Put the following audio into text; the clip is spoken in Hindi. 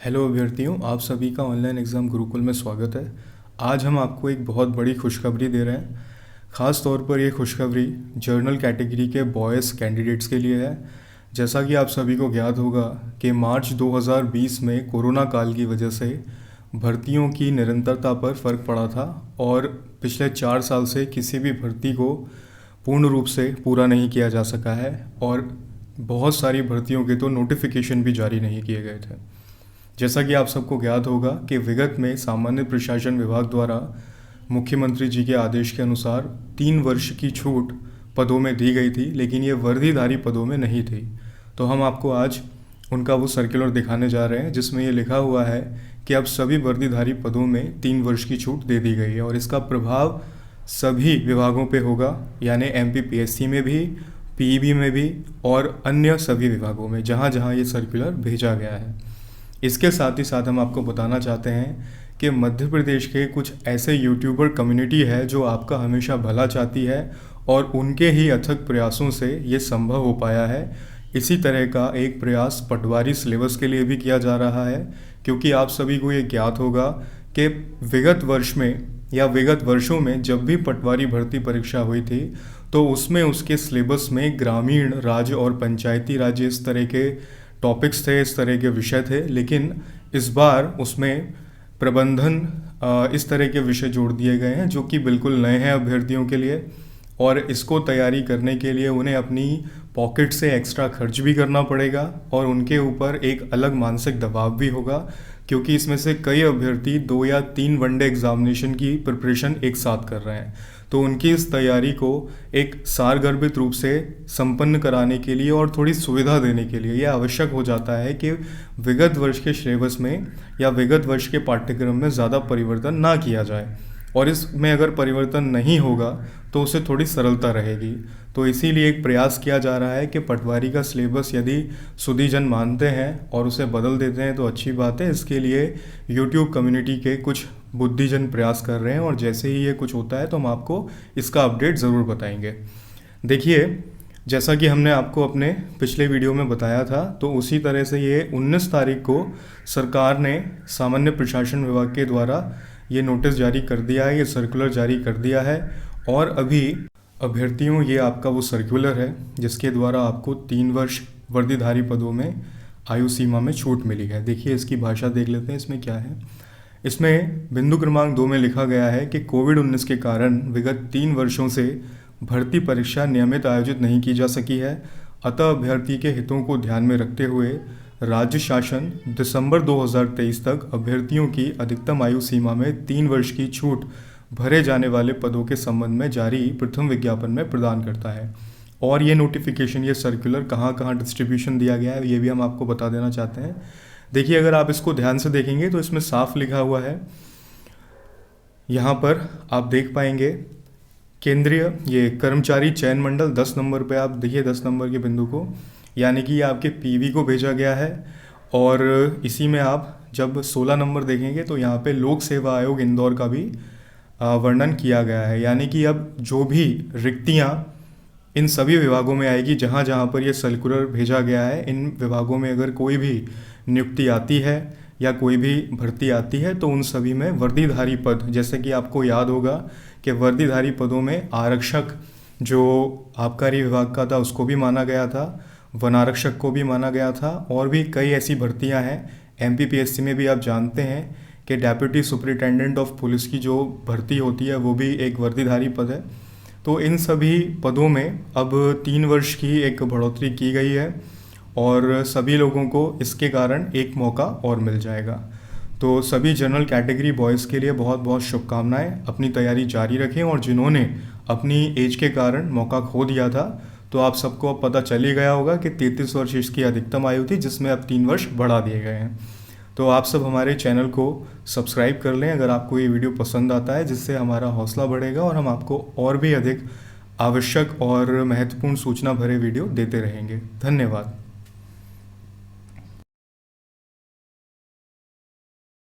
हेलो अभ्यर्थियों, आप सभी का ऑनलाइन एग्ज़ाम गुरुकुल में स्वागत है। आज हम आपको एक बहुत बड़ी खुशखबरी दे रहे हैं। ख़ास तौर पर ये खुशखबरी जर्नल कैटेगरी के बॉयज़ कैंडिडेट्स के लिए है। जैसा कि आप सभी को ज्ञात होगा कि मार्च 2020 में कोरोना काल की वजह से भर्तियों की निरंतरता पर फ़र्क पड़ा था और पिछले 4 साल से किसी भी भर्ती को पूर्ण रूप से पूरा नहीं किया जा सका है और बहुत सारी भर्तियों के तो नोटिफिकेशन भी जारी नहीं किए गए थे। जैसा कि आप सबको ज्ञात होगा कि विगत में सामान्य प्रशासन विभाग द्वारा मुख्यमंत्री जी के आदेश के अनुसार 3 वर्ष की छूट पदों में दी गई थी, लेकिन ये वर्दीधारी पदों में नहीं थी। तो हम आपको आज उनका वो सर्कुलर दिखाने जा रहे हैं जिसमें ये लिखा हुआ है कि अब सभी वर्दीधारी पदों में 3 वर्ष की छूट दे दी गई है और इसका प्रभाव सभी विभागों पे होगा, यानी MPPSC में भी, PEB में भी और अन्य सभी विभागों में जहाँ जहाँ ये सर्कुलर भेजा गया है। इसके साथ ही साथ हम आपको बताना चाहते हैं कि मध्य प्रदेश के कुछ ऐसे यूट्यूबर कम्युनिटी है जो आपका हमेशा भला चाहती है और उनके ही अथक प्रयासों से ये संभव हो पाया है। इसी तरह का एक प्रयास पटवारी सिलेबस के लिए भी किया जा रहा है, क्योंकि आप सभी को ये ज्ञात होगा कि विगत वर्ष में या विगत वर्षों में जब भी पटवारी भर्ती परीक्षा हुई थी तो उसमें उसके सिलेबस में ग्रामीण राज्य और पंचायती राज्य इस तरह के टॉपिक्स थे, इस तरह के विषय थे, लेकिन इस बार उसमें प्रबंधन इस तरह के विषय जोड़ दिए गए हैं जो कि बिल्कुल नए हैं अभ्यर्थियों के लिए और इसको तैयारी करने के लिए उन्हें अपनी पॉकेट से एक्स्ट्रा खर्च भी करना पड़ेगा और उनके ऊपर एक अलग मानसिक दबाव भी होगा, क्योंकि इसमें से कई अभ्यर्थी 2 या 3 वनडे एग्जामिनेशन की प्रिपरेशन एक साथ कर रहे हैं। तो उनकी इस तैयारी को एक सारगर्भित रूप से संपन्न कराने के लिए और थोड़ी सुविधा देने के लिए यह आवश्यक हो जाता है कि विगत वर्ष के सिलेबस में या विगत वर्ष के पाठ्यक्रम में ज़्यादा परिवर्तन ना किया जाए और इसमें अगर परिवर्तन नहीं होगा तो उसे थोड़ी सरलता रहेगी। तो इसीलिए एक प्रयास किया जा रहा है कि पटवारी का सिलेबस यदि सुधीजन मानते हैं और उसे बदल देते हैं तो अच्छी बात है। इसके लिए यूट्यूब कम्युनिटी के कुछ बुद्धिजन प्रयास कर रहे हैं और जैसे ही ये कुछ होता है तो हम आपको इसका अपडेट ज़रूर बताएंगे। देखिए, जैसा कि हमने आपको अपने पिछले वीडियो में बताया था तो उसी तरह से ये 19 तारीख को सरकार ने सामान्य प्रशासन विभाग के द्वारा ये नोटिस जारी कर दिया है, ये सर्कुलर जारी कर दिया है और अभी अभ्यर्थियों ये आपका वो सर्कुलर है जिसके द्वारा आपको 3 वर्ष वर्दीधारी पदों में आयु सीमा में छूट मिली है। देखिए, इसकी भाषा देख लेते हैं इसमें क्या है। इसमें बिंदु क्रमांक 2 में लिखा गया है कि कोविड-19 के कारण विगत 3 वर्षों से भर्ती परीक्षा नियमित आयोजित नहीं की जा सकी है, अतः अभ्यर्थी के हितों को ध्यान में रखते हुए राज्य शासन दिसंबर 2023 तक अभ्यर्थियों की अधिकतम आयु सीमा में 3 वर्ष की छूट भरे जाने वाले पदों के संबंध में जारी प्रथम विज्ञापन में प्रदान करता है। और ये नोटिफिकेशन, ये सर्कुलर कहाँ कहाँ डिस्ट्रीब्यूशन दिया गया है ये भी हम आपको बता देना चाहते हैं। देखिए, अगर आप इसको ध्यान से देखेंगे तो इसमें साफ लिखा हुआ है, यहाँ पर आप देख पाएंगे केंद्रीय ये कर्मचारी चयन मंडल 10 नंबर पे आप देखिए 10 नंबर के बिंदु को, यानी कि ये आपके PV को भेजा गया है। और इसी में आप जब 16 नंबर देखेंगे तो यहाँ पे लोक सेवा आयोग इंदौर का भी वर्णन किया गया है, यानी कि अब जो भी रिक्तियाँ इन सभी विभागों में आएगी जहाँ जहाँ पर ये सर्कुलर भेजा गया है, इन विभागों में अगर कोई भी नियुक्ति आती है या कोई भी भर्ती आती है तो उन सभी में वर्दीधारी पद, जैसे कि आपको याद होगा कि वर्दीधारी पदों में आरक्षक जो आबकारी विभाग का था उसको भी माना गया था, वनारक्षक को भी माना गया था और भी कई ऐसी भर्तियां हैं। MPPSC में भी आप जानते हैं कि डेप्यूटी सुपरिटेंडेंट ऑफ पुलिस की जो भर्ती होती है वो भी एक वर्दीधारी पद है। तो इन सभी पदों में अब 3 वर्ष की एक बढ़ोतरी की गई है और सभी लोगों को इसके कारण एक मौका और मिल जाएगा। तो सभी जनरल कैटेगरी बॉयज़ के लिए बहुत बहुत शुभकामनाएं। अपनी तैयारी जारी रखें और जिन्होंने अपनी एज के कारण मौका खो दिया था तो आप सबको अब पता चल ही गया होगा कि 33 वर्ष इसकी अधिकतम आयु थी, जिसमें अब 3 वर्ष बढ़ा दिए गए हैं। तो आप सब हमारे चैनल को सब्सक्राइब कर लें अगर आपको ये वीडियो पसंद आता है, जिससे हमारा हौसला बढ़ेगा और हम आपको और भी अधिक आवश्यक और महत्वपूर्ण सूचना भरे वीडियो देते रहेंगे। धन्यवाद।